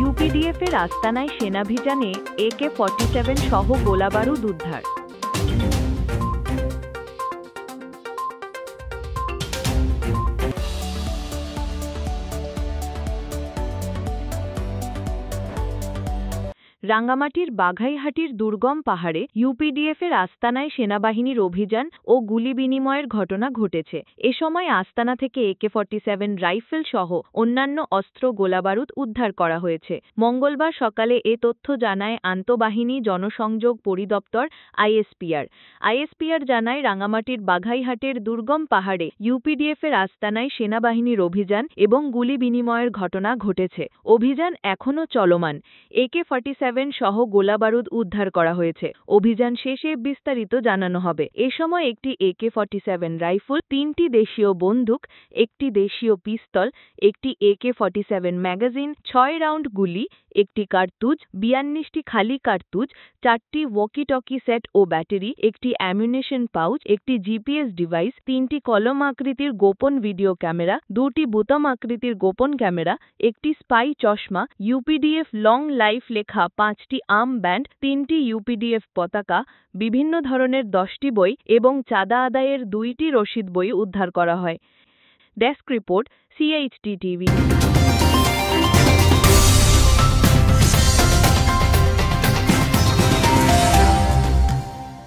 ইউপিডিএফের আস্তানায় সেনাভিযানে AK-47 সহ গোলাবারুদ উদ্ধার। রাঙ্গামাটির বাঘাইহাটির দুর্গম পাহাড়ে ইউপিডিএফের আস্তানায় সেনাবাহিনীর অভিযান ও গুলি বিনিময়ের ঘটনা ঘটেছে। এ সময় আস্তানা থেকে AK-47 রাইফেল সহ অন্যান্য অস্ত্র গোলাবারুদ উদ্ধার করা হয়েছে। মঙ্গলবার সকালে এ তথ্য জানায় আন্তঃবাহিনী জনসংযোগ পরিদপ্তর আইএসপিআর জানায় রাঙ্গামাটির বাঘাইহাটের দুর্গম পাহাড়ে ইউপিডিএফের আস্তানায় সেনাবাহিনীর অভিযান এবং গুলি বিনিময়ের ঘটনা ঘটেছে। অভিযান এখনও চলমান। AK-47 সহ গোলাবারুদ উদ্ধার করা হয়েছে। অভিযান শেষে বিস্তারিত জানানো হবে। এ সময় একটি AK-47 রাইফেল, 3টি দেশীয় বন্দুক, একটি দেশীয় পিস্তল, একটি AK-47 ম্যাগাজিন, 6 রাউন্ড গুলি, একটি কার্তুজ, 42টি খালি কার্তুজ, 4টি ওয়াকি-টকি সেট ও ব্যাটারি, একটি অ্যামুনিশন পাউচ, একটি জিপিএস ডিভাইস, 3টি কলম আকৃতির গোপন ভিডিও ক্যামেরা, 2টি বোতাম আকৃতির গোপন ক্যামেরা, একটি স্পাই চশমা, ইউপিডিএফ লং লাইফ লেখা 5টি আর্ম ব্যান্ড, 3টি ইউপিডিএফ পতাকা, বিভিন্ন ধরনের 10টি বই এবং চাঁদা আদায়ের 2টি রসিদ বই উদ্ধার করা হয়। Desk report, CHT TV।